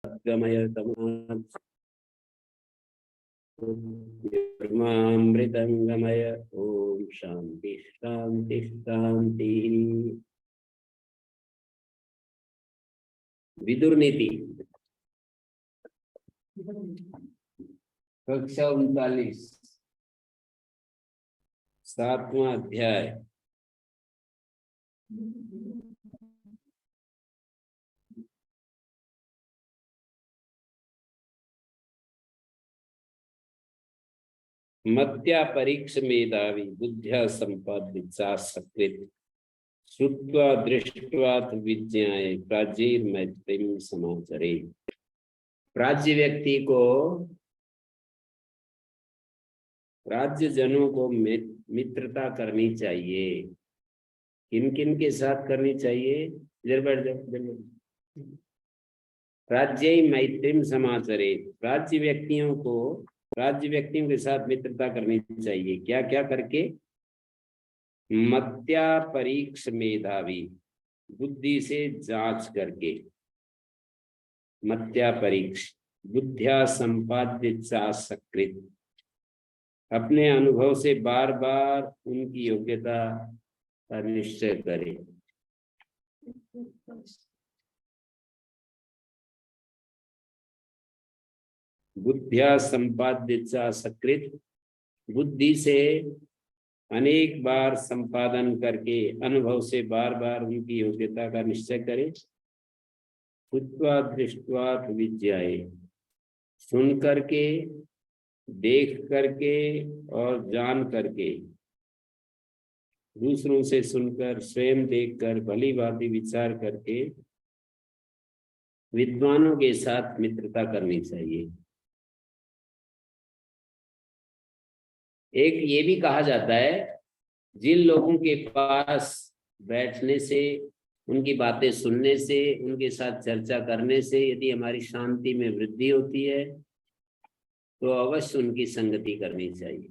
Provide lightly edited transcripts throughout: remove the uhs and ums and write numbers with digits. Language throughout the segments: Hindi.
गमय तमामृतं गमय। ओम शांति शांति शांति। विदुर नीति कक्षा 39 7वां अध्याय। मत्या परीक्ष मेधावी बुद्ध्या संपादिता सकृत श्रुत्वा दृष्ट्वाथ विज्ञाय प्राचीर्मैत्रीं समाचरे। प्राच्य व्यक्ति को राज्य जनों को मित्रता करनी चाहिए। किन किन के साथ करनी चाहिए? राज्य मैत्रीं समाचरे। राज्य व्यक्तियों के साथ मित्रता करनी चाहिए। क्या क्या करके? मत्या परीक्ष मेधावी, बुद्धि से जांच करके। मत्या परीक्ष बुद्धिया संपाद्य सकृत, अपने अनुभव से बार बार उनकी योग्यता का निश्चय करें। बुद्धिया संपाद्य सकृत, बुद्धि से अनेक बार संपादन करके अनुभव से बार बार उनकी योग्यता का निश्चय करें। श्रुत्वा दृष्ट्वा विज्ञाय, सुन करके, देख करके और जान करके, दूसरों से सुनकर, स्वयं देखकर, भली भांति विचार करके विद्वानों के साथ मित्रता करनी चाहिए। एक ये भी कहा जाता है, जिन लोगों के पास बैठने से, उनकी बातें सुनने से, उनके साथ चर्चा करने से यदि हमारी शांति में वृद्धि होती है तो अवश्य उनकी संगति करनी चाहिए।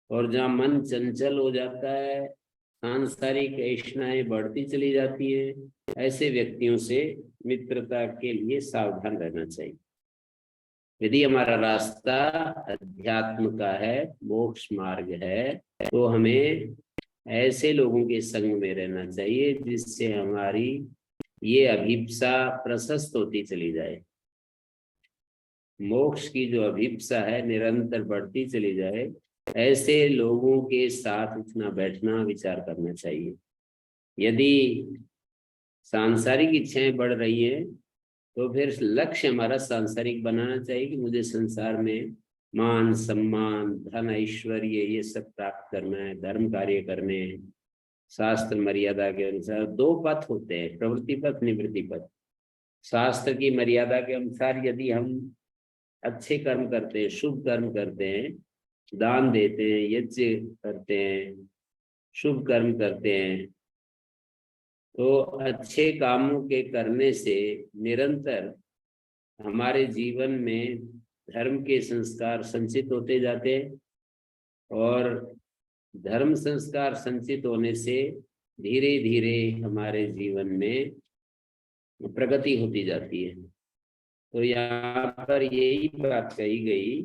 और जहाँ मन चंचल हो जाता है, सांसारिक ऐष्णाएं बढ़ती चली जाती है, ऐसे व्यक्तियों से मित्रता के लिए सावधान रहना चाहिए। यदि हमारा रास्ता अध्यात्म का है, मोक्ष मार्ग है, तो हमें ऐसे लोगों के संग में रहना चाहिए जिससे हमारी ये अभिप्सा प्रशस्त होती चली जाए। मोक्ष की जो अभिप्सा है निरंतर बढ़ती चली जाए, ऐसे लोगों के साथ उठना बैठना विचार करना चाहिए। यदि सांसारिक इच्छाएं बढ़ रही हैं तो फिर लक्ष्य हमारा सांसारिक बनाना चाहिए कि मुझे संसार में मान सम्मान धन ऐश्वर्य ये सब प्राप्त करना है, धर्म कार्य करने हैं। शास्त्र मर्यादा के अनुसार 2 पथ होते हैं, प्रवृत्ति पथ निवृत्ति पथ। शास्त्र की मर्यादा के अनुसार यदि हम अच्छे कर्म करते हैं, शुभ कर्म करते हैं, दान देते हैं, यज्ञ करते हैं, शुभ कर्म करते हैं, तो अच्छे कामों के करने से निरंतर हमारे जीवन में धर्म के संस्कार संचित होते जाते हैं और धर्म संस्कार संचित होने से धीरे धीरे हमारे जीवन में प्रगति होती जाती है। तो यहाँ पर यही बात कही गई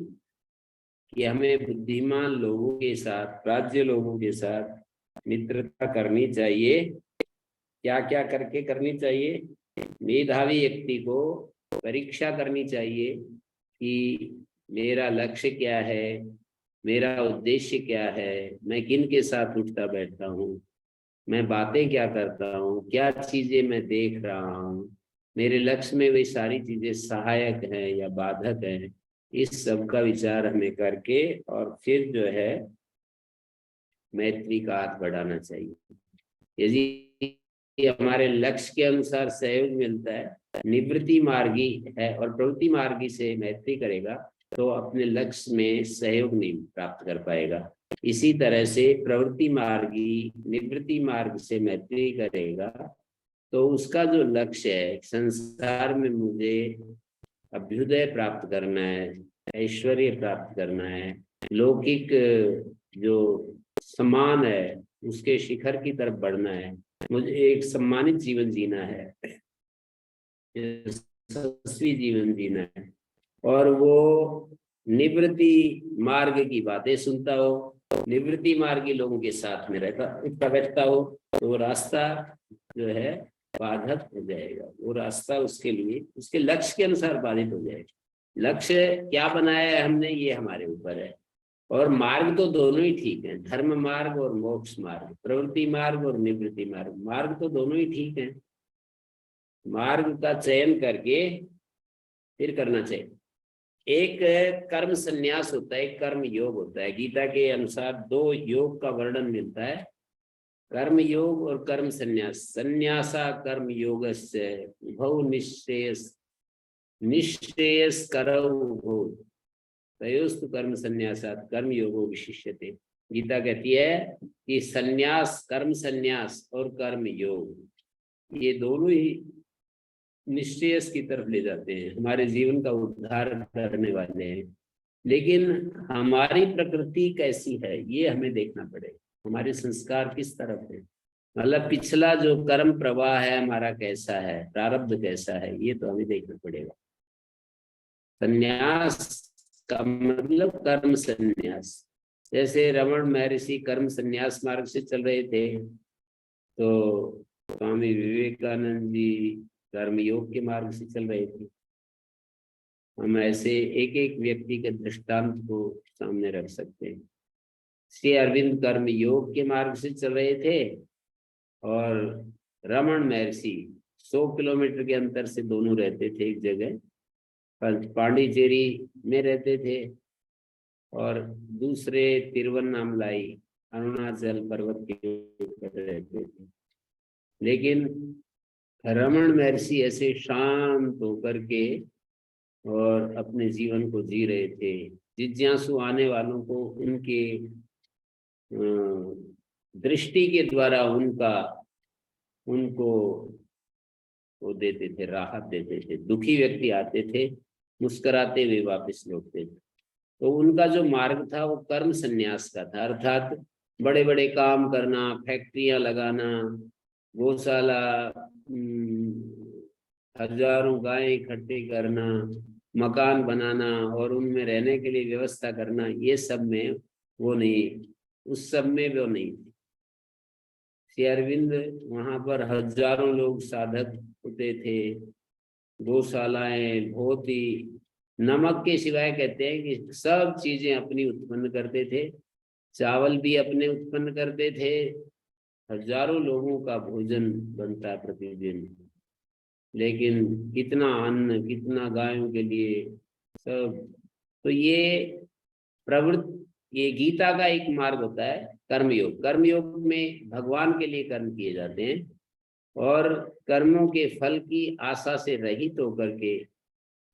कि हमें बुद्धिमान लोगों के साथ, प्राज्य लोगों के साथ मित्रता करनी चाहिए। क्या क्या करके करनी चाहिए? मेधावी व्यक्ति को परीक्षा करनी चाहिए कि मेरा लक्ष्य क्या है, मेरा उद्देश्य क्या है, मैं किन के साथ उठता बैठता हूँ, मैं बातें क्या करता हूँ, क्या चीजें मैं देख रहा हूँ, मेरे लक्ष्य में वे सारी चीजें सहायक हैं या बाधक हैं। इस सब का विचार हमें करके और फिर जो है मैत्री का हाथ बढ़ाना चाहिए। यदि हमारे लक्ष्य के अनुसार सहयोग मिलता है, निवृत्ति मार्गी है और प्रवृत्ति मार्गी से मैत्री करेगा तो अपने लक्ष्य में सहयोग नहीं प्राप्त कर पाएगा। इसी तरह से प्रवृत्ति मार्गी निवृत्ति मार्ग से मैत्री करेगा तो उसका जो लक्ष्य है, संसार में मुझे अभ्युदय प्राप्त करना है, ऐश्वर्य प्राप्त करना है, लौकिक जो सम्मान है उसके शिखर की तरफ बढ़ना है, मुझे एक सम्मानित जीवन जीना है, यशस्वी जीवन जीना है, और वो निवृत्ति मार्ग की बातें सुनता हो, निवृत्ति मार्गी लोगों के साथ में रहता बैठता हो, तो वो रास्ता जो है बाधक हो जाएगा। वो रास्ता उसके लिए उसके लक्ष्य के अनुसार बाधित हो जाएगा। लक्ष्य क्या बनाया है हमने, ये हमारे ऊपर है। और मार्ग तो दोनों ही ठीक है, धर्म मार्ग और मोक्ष मार्ग, प्रवृत्ति मार्ग और निवृत्ति मार्ग, मार्ग तो दोनों ही ठीक है। मार्ग का चयन करके फिर करना चाहिए। एक कर्म संन्यास होता है, एक कर्म योग होता है। गीता के अनुसार दो योग का वर्णन मिलता है, कर्म योग और कर्म संन्यास। संन्यासा कर्म योगस्य उभौ निश्रेयस निश्रेयस करौ उभौ तयोस्तु कर्म संन्यासात् कर्म योगो विशिष्यते। गीता कहती है कि संन्यास, कर्म संन्यास और कर्म योग, ये दोनों ही निश्रेयस की तरफ ले जाते हैं, हमारे जीवन का उद्धार करने वाले हैं। लेकिन हमारी प्रकृति कैसी है ये हमें देखना पड़ेगा, हमारे संस्कार किस तरफ है, मतलब पिछला जो कर्म प्रवाह है हमारा कैसा है, प्रारब्ध कैसा है, ये तो हमें देखना पड़ेगा। संन्यास का मतलब कर्म संन्यास। जैसे रमण महर्षि कर्म संन्यास मार्ग से चल रहे थे, तो स्वामी विवेकानंद जी कर्मयोग के मार्ग से चल रहे थे। हम ऐसे एक एक व्यक्ति के दृष्टांत को सामने रख सकते हैं। श्री अरविंद कर्म योग के मार्ग से चल रहे थे, और रमण महर्षि 100 किलोमीटर के अंतर से दोनों रहते थे एक जगह, पांडिचेरी में रहते थे, और दूसरे तिरुवन्नामलाई अरुणाचल पर्वत के ऊपर रहते थे। लेकिन रमण महर्षि ऐसे शांत होकर के और अपने जीवन को जी रहे थे। जिज्ञासु आने वालों को उनके दृष्टि के द्वारा उनको वो देते थे, राहत देते थे। दुखी व्यक्ति आते थे, मुस्कुराते हुए वापस लौटते थे। तो उनका जो मार्ग था वो कर्म संन्यास का था, अर्थात बड़े बड़े काम करना, फैक्ट्रियां लगाना, गौशाला, हजारों गायें इकट्ठी करना, मकान बनाना और उनमें रहने के लिए व्यवस्था करना, ये सब में वो नहीं, उस सब में वो नहीं थे। श्री अरविंद वहां पर हजारों लोग साधक होते थे, गौशालाएं बहुत ही, नमक के सिवाय कहते हैं कि सब चीजें अपनी उत्पन्न करते थे, चावल भी अपने उत्पन्न करते थे, हजारों लोगों का भोजन बनता प्रतिदिन। लेकिन कितना अन्न, कितना गायों के लिए सब। तो ये गीता का एक मार्ग होता है कर्मयोग। कर्मयोग में भगवान के लिए कर्म किए जाते हैं, और कर्मों के फल की आशा से रहित होकर के,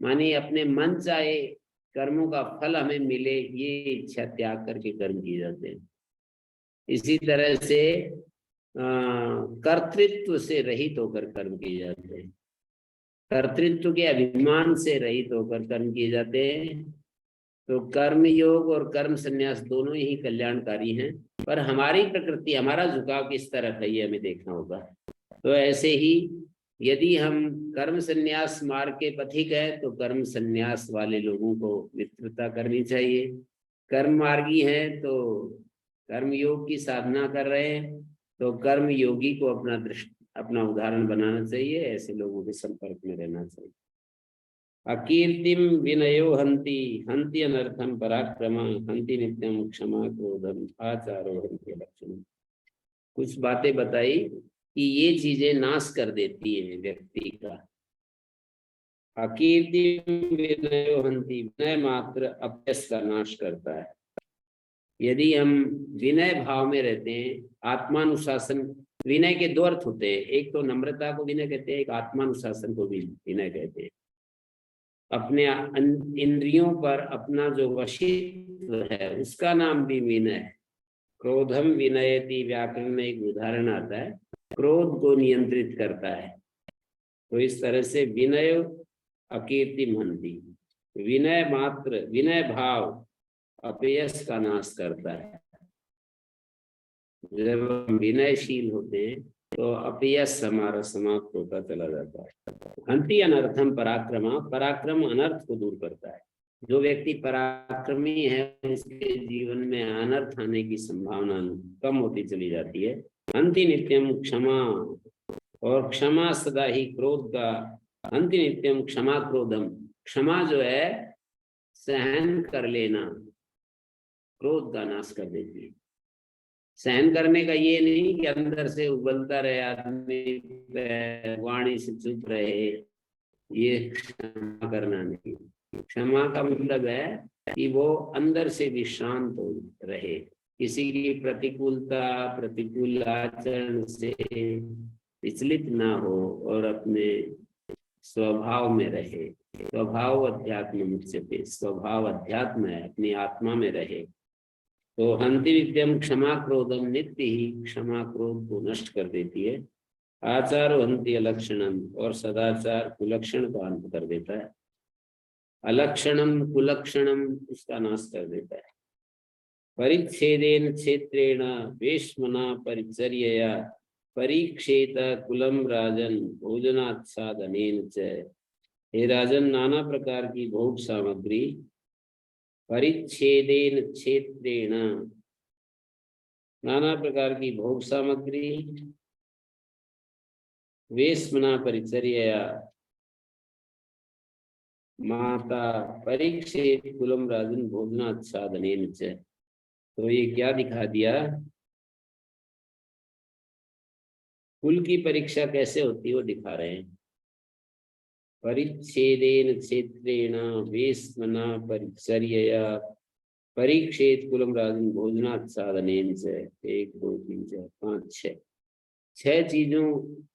मानिए अपने मन चाहे कर्मों का फल हमें मिले, ये इच्छा त्याग करके कर्म किए जाते हैं। इसी तरह से कर्तृत्व से रहित होकर कर्म किए जाते हैं, कर्तृत्व के अभिमान से रहित होकर कर्म किए जाते हैं। तो कर्म योग और कर्म संन्यास दोनों ही कल्याणकारी हैं, पर हमारी प्रकृति, हमारा झुकाव किस तरफ है ये हमें देखना होगा। तो ऐसे ही यदि हम कर्म संन्यास मार्ग के पथिक है, तो कर्म संन्यास वाले लोगों को मित्रता करनी चाहिए। कर्म मार्गी है तो कर्म योग की साधना कर रहे हैं, तो कर्म योगी को अपना उदाहरण बनाना चाहिए, ऐसे लोगों के संपर्क में रहना चाहिए। अकीर्तिम विनयो हंति हंति अनर्थम पराक्रमा हंति नित्यम क्षमा क्रोधम आचारो हंति लक्षण। कुछ बातें बताई कि ये चीजें नाश कर देती है व्यक्ति का। अकीर्तिम विनयो हंति, विनय मात्र अपयश का नाश करता है। यदि हम विनय भाव में रहते हैं, आत्मानुशासन, विनय के दो अर्थ होते हैं, एक तो नम्रता को विनय कहते हैं, एक आत्मानुशासन को भी विनय कहते हैं। अपने इंद्रियों पर अपना जो वशीत्व है उसका नाम भी विनय है। क्रोधम विनयति, व्याकरण में एक उदाहरण आता है, क्रोध को नियंत्रित करता है। तो इस तरह से विनय अकीर्ति हंति, विनय मात्र, विनय भाव अपयश का नाश करता है। जब हम विनयशील होते हैं तो अपयश हमारा समाप्त होता चला जाता है। हंति अनर्थम पराक्रमा, पराक्रम अनर्थ को दूर करता है। जो व्यक्ति पराक्रमी है उसके जीवन में अनर्थ आने की संभावना कम होती चली जाती है। हंति नित्यम क्षमा, और क्षमा सदा ही क्रोध का, हंति नित्यम क्षमा क्रोधम, क्षमा जो है सहन कर लेना क्रोध का नाश कर देती है। सहन करने का ये नहीं कि अंदर से उबलता रहे आदमी, वाणी से चुप रहे, ये क्षमा करना नहीं। क्षमा का मतलब है कि वो अंदर से भी शांत हो रहे, किसी की प्रतिकूलता प्रतिकूल आचरण से विचलित ना हो और अपने स्वभाव में रहे। स्वभाव अध्यात्म मुच्यते, स्वभाव अध्यात्म है, अपनी आत्मा में रहे। तो हंति नित्यम क्षमा क्रोधम, नित्य ही क्षमा क्रोध को नष्ट कर देती है। आचार हंति अलक्षणम, और सदाचार कुलक्षण का अंत कर देता है। अलक्षणम कुलक्षणम उसका नाश कर देता है। परिच्छेदेन क्षेत्रेण वेश्मना परिचर्यया परीक्षेत कुलम राजन भोजनाच्छादनेन च। हे राजन, नाना प्रकार की भोग सामग्री परिच्छेदेन क्षेत्रेण, नाना प्रकार की भोग सामग्री वेश्मना परिचर्यया माता परीक्षेत कुलम राजन भोजनाच्छादनेन च। तो ये क्या दिखा दिया, कुल की परीक्षा कैसे होती है वो दिखा रहे हैं। परिच्छेदेन क्षेत्रेण वेश्मना परिचर्यया परीक्षेत कुलम राजन भोजनाच्छादनेन च। 1 2 3 4 5 6 6 चीजों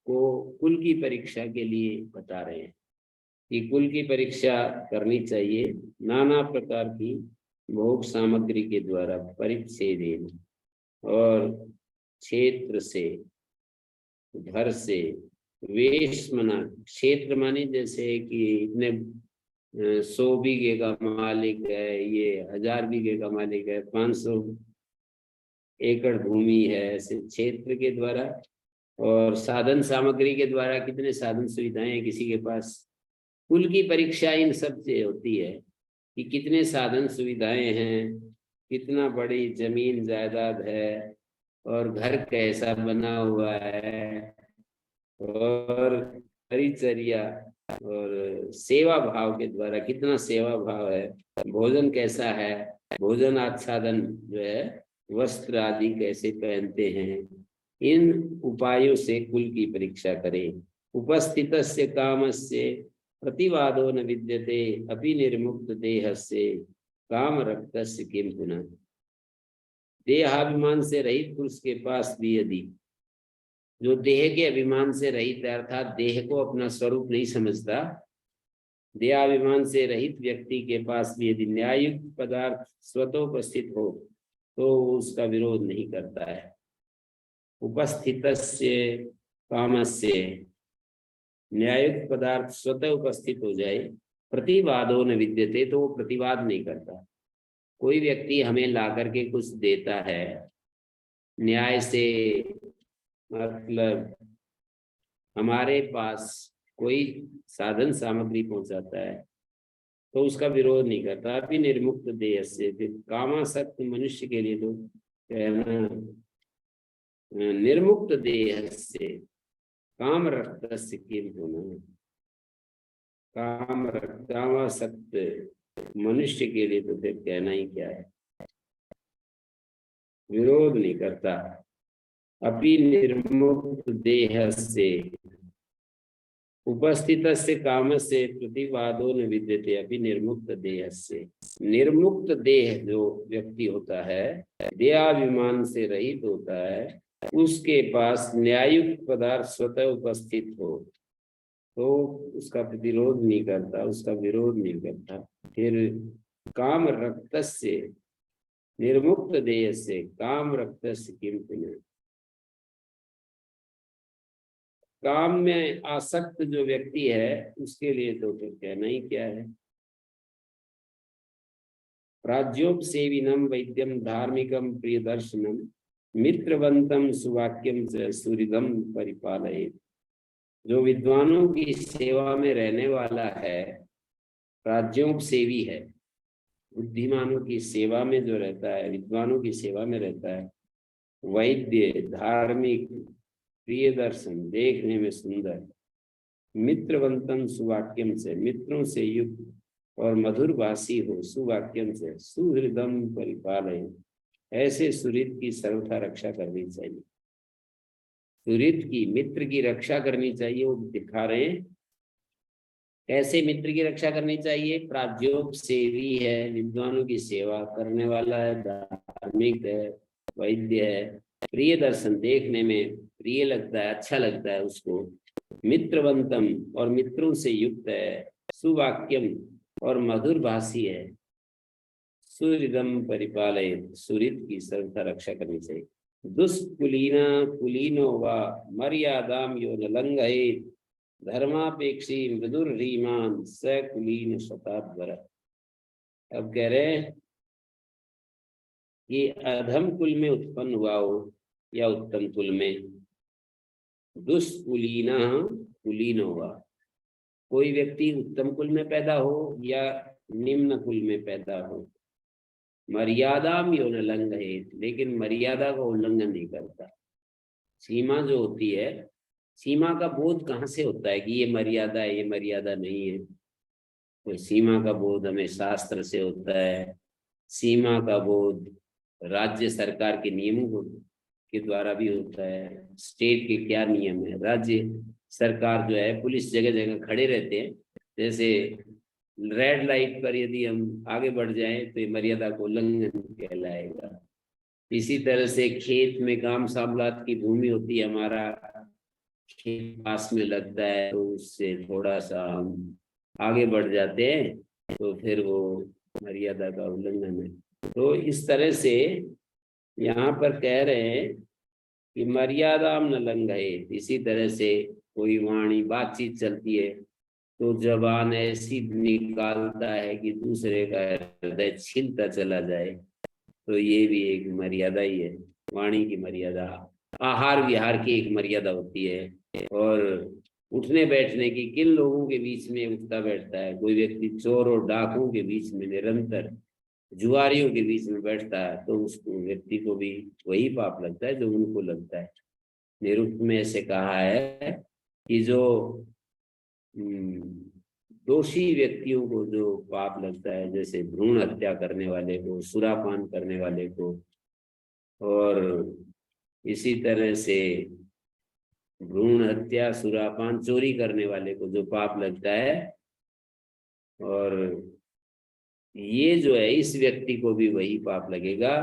को कुल की परीक्षा के लिए बता रहे हैं कि कुल की परीक्षा करनी चाहिए। नाना प्रकार की भोग सामग्री के द्वारा परिच्छेदेन, और क्षेत्र से, घर से, वेश्मना, क्षेत्र मानी जैसे कि इतने 100 बीघे का मालिक है, ये 1000 बीघे का मालिक है, 500 एकड़ भूमि है, ऐसे क्षेत्र के द्वारा। और साधन सामग्री के द्वारा कितने साधन सुविधाएं हैं किसी के पास। कुल की परीक्षा इन सब से होती है कि कितने साधन सुविधाएं हैं, कितना बड़ी जमीन जायदाद है, और घर कैसा बना हुआ है, और परिचर्या और सेवा भाव के द्वारा कितना सेवा भाव है, भोजन कैसा है, भोजन आच्छादन जो है वस्त्र आदि कैसे पहनते हैं। इन उपायों से कुल की परीक्षा करें। उपस्थितस्य कामस्य प्रतिवादो न विद्यते अपि निर्मुक्त देहस्य काम रक्तस्य किम पुनः। देहाभिमान से रहित पुरुष के पास भी यदि, जो देह के अभिमान से रहित है अर्थात देह को अपना स्वरूप नहीं समझता, देहाभिमान से रहित व्यक्ति के पास भी यदि न्याययुक्त पदार्थ स्वतोपस्थित हो तो उसका विरोध नहीं करता है। उपस्थितस्य कामस्य, न्याययुक्त पदार्थ स्वतः उपस्थित हो जाए, प्रतिवादो न विद्यते, तो वो प्रतिवाद नहीं करता। कोई व्यक्ति हमें ला करके कुछ देता है न्याय से, मतलब हमारे पास कोई साधन सामग्री पहुंचाता है तो उसका विरोध नहीं करता। अभी निर्मुक्त देह से, कामासक्त मनुष्य के लिए तो कहना निर्मुक्त देह से काम रक्तस्य किम पुनः। कामासक्त मनुष्य के लिए तो फिर कहना ही क्या है, विरोध नहीं करता। अपि निर्मुक्त देह से उपस्थित से काम से प्रतिवादो न विद्यते अपि निर्मुक्त देह से। निर्मुक्त देह जो व्यक्ति होता है, देहाभिमान से रहित होता है, उसके पास न्याययुक्त पदार्थ स्वतः उपस्थित हो तो उसका प्रतिरोध नहीं करता, उसका विरोध नहीं करता। फिर काम रक्त से, निर्मुक्त देह से काम रक्त से किम पुनः। काम में आसक्त जो व्यक्ति है उसके लिए तो फिर कहना ही क्या है। राज्योपसेविनम वैद्यम धार्मिकम प्रियदर्शनम मित्रवंतम सुवाक्यम च सुहृदम परिपालयेत्। जो विद्वानों की सेवा में रहने वाला है, राज्यों सेवी है, बुद्धिमानों की सेवा में जो रहता है, विद्वानों की सेवा में रहता है, वैद्य, धार्मिक, प्रिय दर्शन, देखने में सुंदर, मित्रवंतम सुवाक्यम से, मित्रों से युक्त और मधुर भाषी हो, सुवाक्यम से, सुहृदम परिपालय, ऐसे सुहृद की सर्वथा रक्षा करनी चाहिए। सुहृद की, मित्र की रक्षा करनी चाहिए। वो दिखा रहे हैं कैसे मित्र की रक्षा करनी चाहिए। प्राज्ञोप सेवी है, विद्वानों की सेवा करने वाला है, धार्मिक है, वैद्य है, प्रिय दर्शन, देखने में प्रिय लगता है, अच्छा लगता है उसको, मित्रवंतम और मित्रों से युक्त है, सुवाक्यम और मधुर भाषी है, सुहृदम परिपालय, सुहृद की सर्वथा रक्षा करनी चाहिए। दुष्कुलीना कुलीनो वा मर्यादाम यो न लंघयेत्, धर्मापेक्षी मृदुर रीमान सकुलीन शताब्दर। अब कह रहे हैं कि अधम कुल में उत्पन्न हुआ हो या उत्तम कुल में, दुष्कुलीना कुलीन होगा, कोई व्यक्ति उत्तम कुल में पैदा हो या निम्न कुल में पैदा हो, मर्यादाम यो न लंघयेत्, लेकिन मर्यादा का उल्लंघन नहीं करता। सीमा जो होती है, सीमा का बोध कहाँ से होता है कि ये मर्यादा है, ये मर्यादा नहीं है। तो सीमा का बोध हमें शास्त्र से होता है, सीमा का बोध राज्य सरकार के नियमों के द्वारा भी होता है। स्टेट के क्या नियम है, राज्य सरकार जो है, पुलिस जगह जगह खड़े रहते हैं, जैसे रेड लाइट पर यदि हम आगे बढ़ जाएं तो ये मर्यादा को उल्लंघन कहलाएगा। इसी तरह से खेत में काम सामलात की भूमि होती है, हमारा खेत पास में लगता है, तो उससे थोड़ा सा हम आगे बढ़ जाते हैं तो फिर वो मर्यादा का उल्लंघन है। तो इस तरह से यहाँ पर कह रहे हैं कि मर्यादाम न लंघयेत्। इसी तरह से कोई वाणी बातचीत चलती है तो जबान ऐसी निकालता है कि दूसरे का हृदय छीलता चला जाए, तो ये भी एक मर्यादा ही है, वाणी की मर्यादा। आहार विहार की एक मर्यादा होती है, और उठने बैठने की, किन लोगों के बीच में उठता बैठता है। कोई व्यक्ति चोर और डाकुओं के बीच में, निरंतर जुआरियों के बीच में बैठता है तो उसको, व्यक्ति को भी वही पाप लगता है जो उनको लगता है। निरुक्त में ऐसे कहा है कि जो दोषी व्यक्तियों को जो पाप लगता है, जैसे भ्रूण हत्या करने वाले को, सुरापान करने वाले को, और इसी तरह से भ्रूण हत्या, सुरापान, चोरी करने वाले को जो पाप लगता है, और ये जो है इस व्यक्ति को भी वही पाप लगेगा।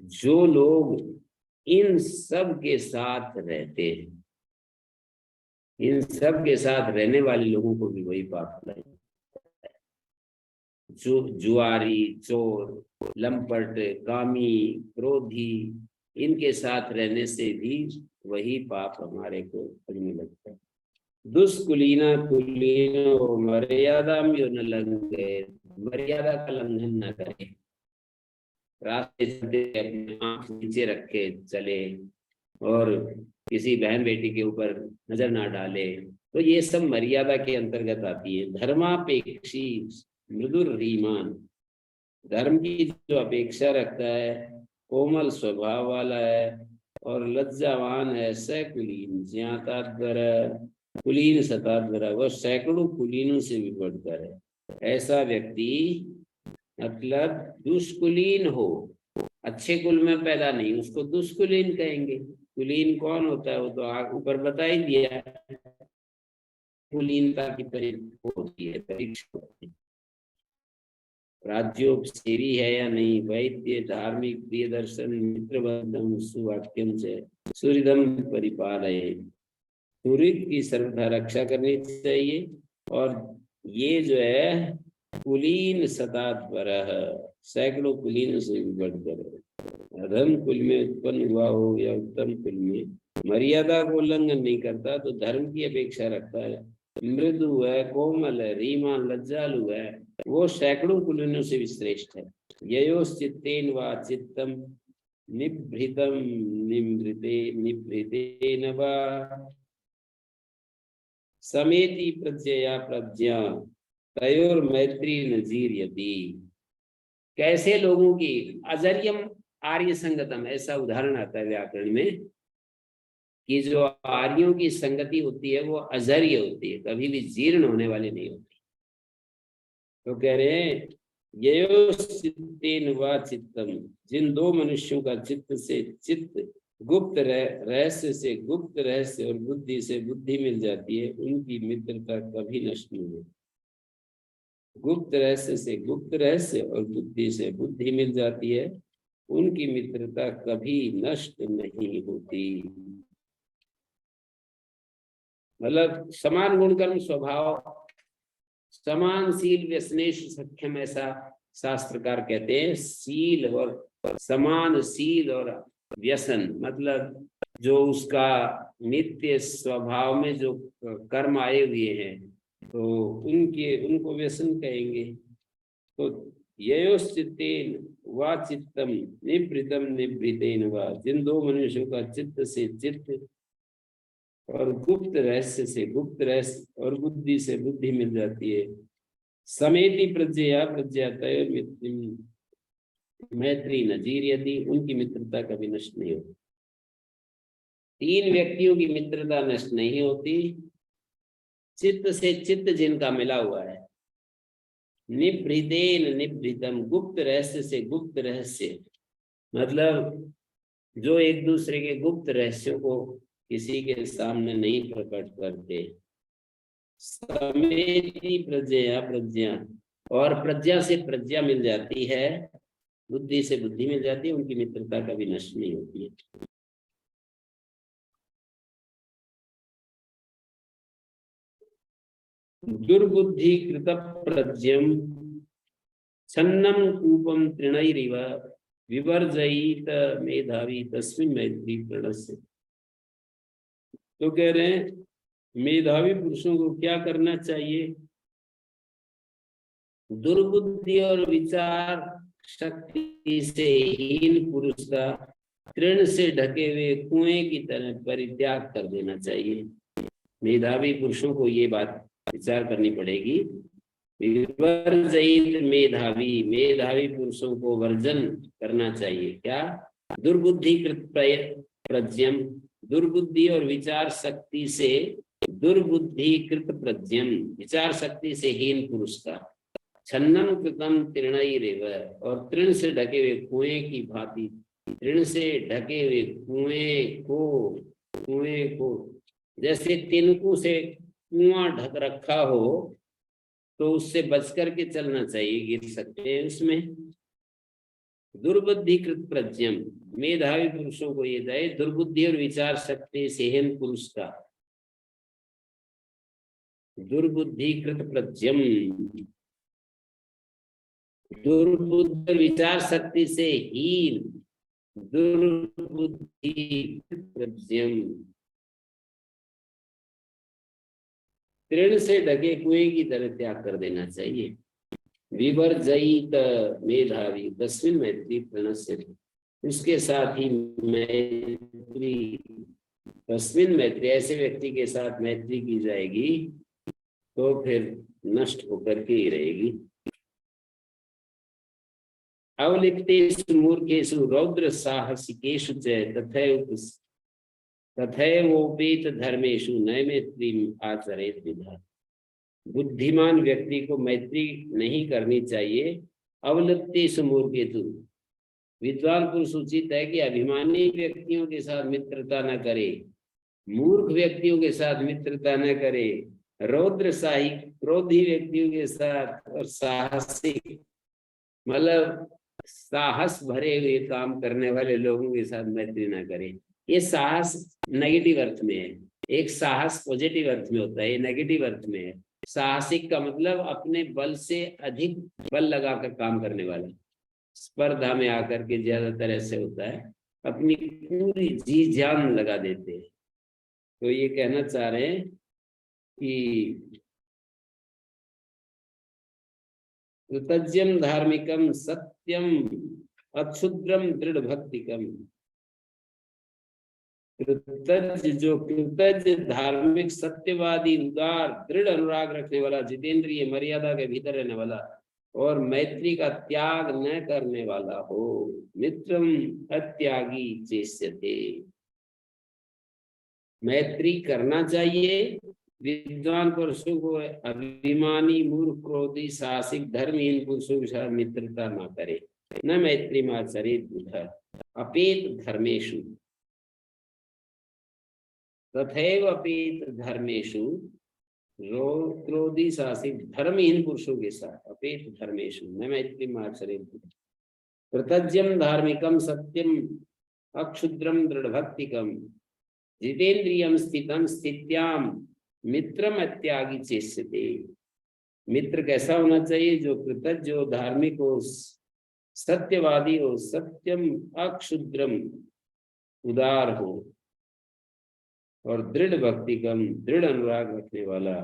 जो लोग इन सब के साथ रहते हैं, इन सब के साथ रहने वाले लोगों को भी वही पाप लगेगा। जो जुआरी, चोर, लंपट, कामी, क्रोधी, इनके साथ रहने से भी वही पाप हमारे को लगने लगता है। दुष्कुलीना कुलीनो मर्यादाम यो न लंघयेत्, मर्यादा का लंघन न करे, रास्ते चलते अपने आंख नीचे रखे चले और किसी बहन बेटी के ऊपर नजर ना डाले, तो ये सब मर्यादा के अंतर्गत आती है। धर्मापेक्षी मृदुर रीमान, धर्म की जो अपेक्षा रखता है, कोमल स्वभाव वाला है और लज्जावान है, सकुलीन ज्ञाताद्वर कुलीन शताद्वर, वह सैकड़ों कुलीनों से भी बढ़कर है। ऐसा व्यक्ति मतलब दुष्कुलीन हो, अच्छे कुल में पैदा नहीं, उसको दुष्कुलीन कहेंगे। कुलीन कौन होता है वो तो आगे ऊपर बता ही दिया, कुलीनता की परीक्षा होती है, परीक्षा होती है। राज्योपसेवी है या नहीं, वैद्य, धार्मिक, प्रिय दर्शन, मित्रबंधम, सुवाक्यम से सूर्यदम परिपालय, सूर्य की सर्वथा रक्षा करनी चाहिए। और ये जो है कुलीन शताद्वर, सैकड़ों कुलीनों से भी बढ़कर, अधम कुल में उत्पन्न हुआ हो या उत्तम कुल में, मर्यादा को उल्लंघन नहीं करता तो धर्म की अपेक्षा रखता है, मृदु है, कोमल है, रीमान, लज्जालु है, वो सैकड़ों कुलीनों से भी श्रेष्ठ है। ययोश्चित्तेन वा चित्तम निभृतम निमृते निभृतेन वा समेति प्रज्ञया प्रज्ञा तयोर मैत्री नजीर्यति। कैसे लोगों की अजर्यम आर्य संगतम, ऐसा उदाहरण आता है व्याकरण में कि जो आर्यों की संगति होती है वो अजर्य होती है, कभी भी जीर्ण होने वाली नहीं होती। तो कह रहे हैं ययोश्चित्तेन वा चित्तम, जिन दो मनुष्यों का चित्त से चित्त, गुप्त रहस्य से गुप्त रहस्य और बुद्धि से बुद्धि मिल जाती है, उनकी मित्रता कभी नष्ट नहीं होती। गुप्त रहस्य से गुप्त रहस्य और बुद्धि से बुद्धि मिल जाती है, उनकी मित्रता कभी नष्ट नहीं होती। मतलब समान गुणकर्म स्वभाव, समान सील व्यसनेश सख्यम, ऐसा शास्त्रकार कहते हैं। सील और समान सील और व्यसन मतलब जो उसका नित्य स्वभाव में जो कर्म आए हुए हैं तो उनको व्यसन कहेंगे। तो ययोश्चित्तेन वा चित्तम निभृतम निभृतेन वा, जिन दो मनुष्यों का चित्त से चित्त और गुप्त रहस्य से गुप्त रहस्य और बुद्धि से बुद्धि मिल जाती है, समेति प्रज्ञया प्रज्ञा तयोर मैत्री नजीर्यति, उनकी मित्रता कभी नष्ट नहीं होती। तीन व्यक्तियों की मित्रता नष्ट नहीं होती, चित्त से चित्त जिनका मिला हुआ है, निभृतेन निभृतम, गुप्त रहस्य से गुप्त रहस्य, मतलब जो एक दूसरे के गुप्त रहस्यों को किसी के सामने नहीं प्रकट करते। समेति प्रज्ञया प्रज्ञा, और प्रज्ञा से प्रज्ञा मिल जाती है, बुद्धि से बुद्धि मिल जाती है, उनकी मित्रता कभी नष्ट नहीं होती है। दुर्बुद्धि कृत प्रज्ञम छन्नम कूपम तृणैरिव विवर्जयित मेधावी तस्मिन् मैत्री प्रणस्य। तो कह रहे हैं मेधावी पुरुषों को क्या करना चाहिए? दुर्बुद्धि और विचार शक्ति से हीन पुरुष का तृण से ढके हुए कुएं की तरह परित्याग कर देना चाहिए। मेधावी पुरुषों को ये बात विचार करनी पड़ेगी। विवर्जयित मेधावी, मेधावी पुरुषों को वर्जन करना चाहिए। क्या? दुर्बुद्धिकृत प्रज्ञम, दुर्बुद्धि और विचार शक्ति से दुर्बुद्धिकृत प्रज्ञम, विचार शक्ति से हीन पुरुष का छन्नम कृतम तृणैरेव, और तृण से ढके हुए कुएं की भांति, तृण से ढके हुए कुएं को जैसे तिनकु से कुआं ढक रखा हो तो उससे बच करके चलना चाहिए, गिर सकते हैं उसमें। दुर्बुद्धिकृत प्रज्ञम, मेधावी पुरुषों को ये जाए दुर्बुद्धि और विचार शक्ति से हीन पुरुष का, दुर्बुद्धिकृत प्रज्ञम, दुर्बुद्धि विचार शक्ति से हीन दुर्बुद्धि प्रज्ञम, तृण से ढके कुएं की तरह त्याग कर देना चाहिए। विवर्जयित मेधावी तस्मिन् मैत्री प्रणश्यति, उसके साथ ही मैत्री, तस्मिन् मैत्री, ऐसे व्यक्ति के साथ मैत्री की जाएगी तो फिर नष्ट होकर के ही रहेगी। अवलिप्तेषु मूर्खेषु रौद्र साहसिकेषु च तथैवोपेत धर्मेषु नैमित्रीम् आचरेत् विधा। बुद्धिमान व्यक्ति को मैत्री नहीं करनी चाहिए। अवलिप्तेषु मूर्खेषु, विद्वान पुरुष उचित है कि अभिमानी व्यक्तियों के साथ मित्रता न करे, मूर्ख व्यक्तियों के साथ मित्रता न करे, रौद्र शाही क्रोधी व्यक्तियों के साथ, और साहसिक मतलब साहस भरे हुए काम करने वाले लोगों के साथ मैत्री ना करें। ये साहस नेगेटिव अर्थ में है, एक साहस पॉजिटिव अर्थ में होता है, ये नेगेटिव अर्थ में है। साहसिक का मतलब अपने बल से अधिक बल लगाकर काम करने वाला, स्पर्धा में आकर के ज्यादातर ऐसे होता है, अपनी पूरी जी जान लगा देते हैं। तो ये कहना चाह रहे हैं कि कृतज्ञम धार्मिकम सत्यम अक्षुद्रम दृढ़ भक्तिकम। कृतज्ञ, जो कृतज्ञ, धार्मिक, सत्यवादी, उदार, दृढ़ अनुराग रखने वाला, जितेंद्रिय, मर्यादा के भीतर रहने वाला और मैत्री का त्याग न करने वाला हो। मित्रम अत्यागी चेष्यते। मैत्री करना चाहिए विद्वान पुरुषों को, अभिमानी, मूर्ख, क्रोधी, साहसिक, धर्महीन पुरुषों के साथ मित्रता न करे। न मैत्री माचरित अपेत धर्मेषु तथैव अपेत धर्मेषु। क्रोधी, साहसिक, धर्महीन पुरुषों के साथ अपेत धर्मेषु न मैत्री माचरित। कृतज्ञम धार्मिकम सत्यम अक्षुद्रम दृढ़ भक्तिकम जितेंद्रियम स्थितम स्थित्याम मित्रम अत्यागी चेष्यते। मित्र कैसा होना चाहिए? जो कृतज्ञ हो, धार्मिक हो, सत्यवादी हो, सत्यम अक्षुद्रम उदार हो और दृढ़ भक्तिकम दृढ़ अनुराग रखने वाला,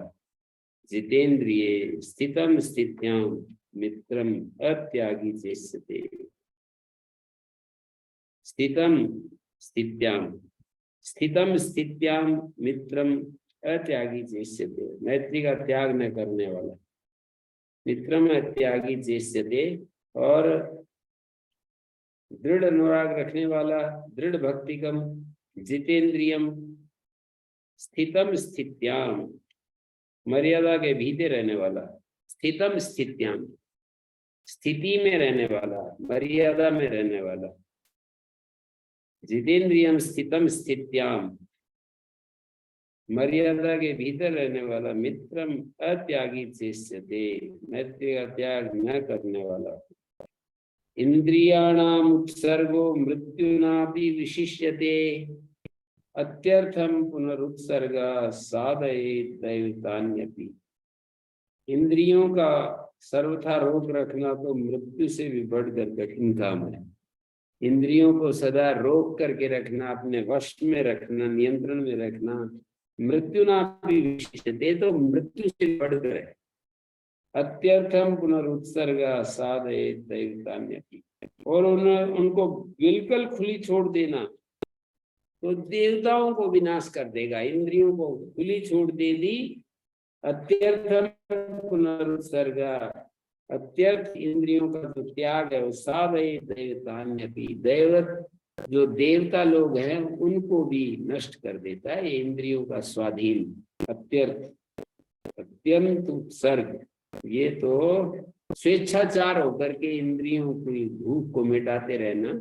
जितेंद्रिय स्थितम स्थित्याम मित्रम अत्यागी चेष्यते। स्थितम स्थित्याम, स्थितम स्थित्याम मित्रम अत्यागी चेष्यते। मैत्री का त्याग न करने वाला, मित्रम अत्यागी चेष्यते। और दृढ़ अनुराग रखने वाला, दृढ़ भक्तिकम, जितेंद्रियम, स्थितम स्थित्याम, मर्यादा के भीतर रहने वाला, स्थितम स्थित्याम, स्थिति में रहने वाला, मर्यादा में रहने वाला, जितेंद्रियम स्थितम स्थित्याम, मर्यादा के भीतर रहने वाला, मित्रम अत्यागी चेष्यते, मैत्री का त्याग न करने वाला। इंद्रियाणाम उत्सर्गो मृत्युनापि विशिष्यते अत्यर्थम पुनरुत्सर्ग साधयेत् दैवतान्यपि। इंद्रियों का सर्वथा रोक रखना तो मृत्यु से भी बढ़कर कठिन काम है। इंद्रियों को सदा रोक करके रखना, अपने वश में रखना, नियंत्रण में रखना, मृत्यु ना भी विशिष्यते, तो मृत्यु से बढ़कर है। अत्यर्थम पुनरुत्सर्ग साधयेत् दैवतान्यपि। और उनको बिल्कुल खुली छोड़ देना तो देवताओं को विनाश कर देगा। इंद्रियों को खुली छोड़ दे दी, अत्यर्थम पुनरुत्सर्ग, अत्यर्थ इंद्रियों का जो त्याग है वो साधयेत् दैवतान्यपि, दैवत जो देवता लोग हैं उनको भी नष्ट कर देता है। इंद्रियों का स्वाधीन, अत्यर्थ, अत्यंत उत्सर्ग, ये तो स्वेच्छाचार होकर के इंद्रियों की भूख को मिटाते रहना,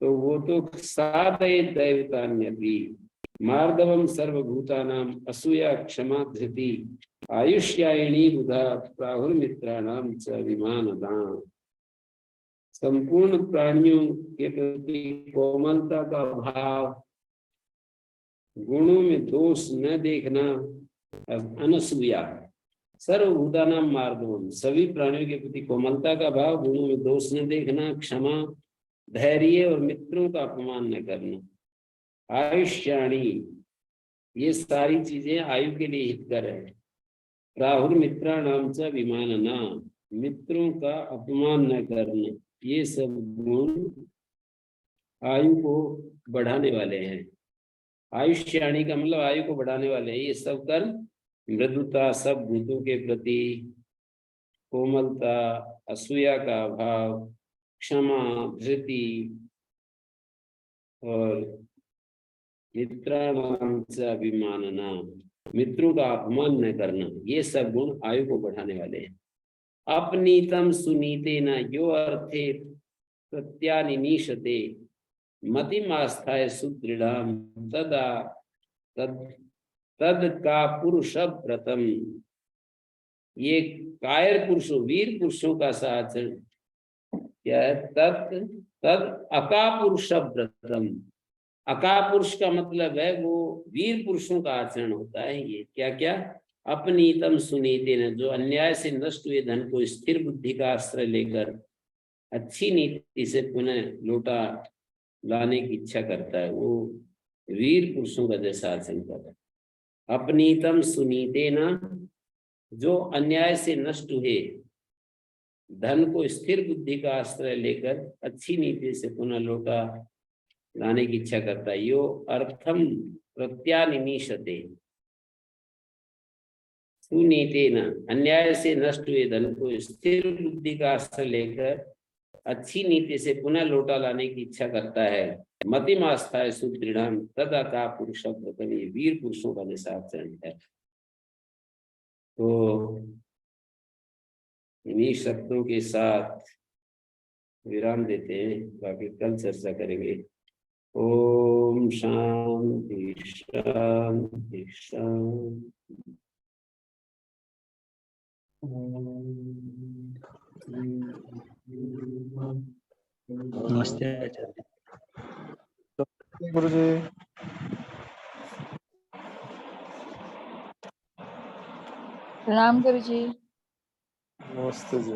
तो वो तो साधयेत् दैवतान्यपि। मार्दवम सर्वभूतानाम असूया क्षमा धृति आयुष्यायिणी बुधा प्राहुर्मित्राणाम च विमानदान। संपूर्ण प्राणियों के प्रति कोमलता का भाव, गुणों में दोष न देखना, अनसूया। सर्वभूतानाम मार्दवम, सभी प्राणियों के प्रति कोमलता का भाव, गुणों में दोष न देखना, क्षमा, धैर्य और मित्रों का अपमान न करना। आयुष्याणी, ये सारी चीजें आयु के लिए हितकर है। राहुल मित्राणाम च विमानना, मित्रों का अपमान न करना, ये सब गुण आयु को बढ़ाने वाले हैं। आयुष्याणी का मतलब आयु को बढ़ाने वाले हैं। ये सब कर्म मृदुता, सब भूतों के प्रति कोमलता, असूया का भाव, क्षमा, धृति और मित्राणाम च अभिमानना, मित्रों का अपमान न करना, ये सब गुण आयु को बढ़ाने वाले हैं। अपनीतम सुनीतेन यो अर्थे प्रत्यानिनीशते मतिमास्थाय सुदृढ़म तदा तद का पुरुष व्रतम। ये कायर पुरुषों, वीर पुरुषों का आचरण क्या है? तद अकापुरुष व्रतम। अकापुरुष का मतलब है वो वीर पुरुषों का आचरण होता है। ये क्या क्या? अपनीतम सुनीतेन, जो अन्याय से नष्ट हुए धन को स्थिर बुद्धि का आश्रय लेकर अच्छी नीति से पुनः लौटा लाने की इच्छा करता है, वो वीर पुरुषों का जैसा आचरण करता है। अपनीतम सुनीतेन, जो अन्याय से नष्ट हुए धन को स्थिर बुद्धि का आश्रय लेकर अच्छी नीति से पुनः लौटा लाने की इच्छा करता है। यो अर्थम प्रत्यानिमीशते सुनीतेन, अन्याय से नष्ट हुए धन को स्थिर बुद्धि का आश्रय लेकर अच्छी नीति से पुनः लौटा लाने की इच्छा करता है। मतिमास्था है सुदृढ़ तदा का पुरुष प्रथम, ये वीर पुरुषों का निशाचरण है। तो इन्हीं शब्दों के साथ विराम देते हैं, बाकी कल चर्चा करेंगे। ओम शांति शांति शांति। नमस्ते आचार्य। गुरुजी। प्रणाम गुरुजी। नमस्ते जी।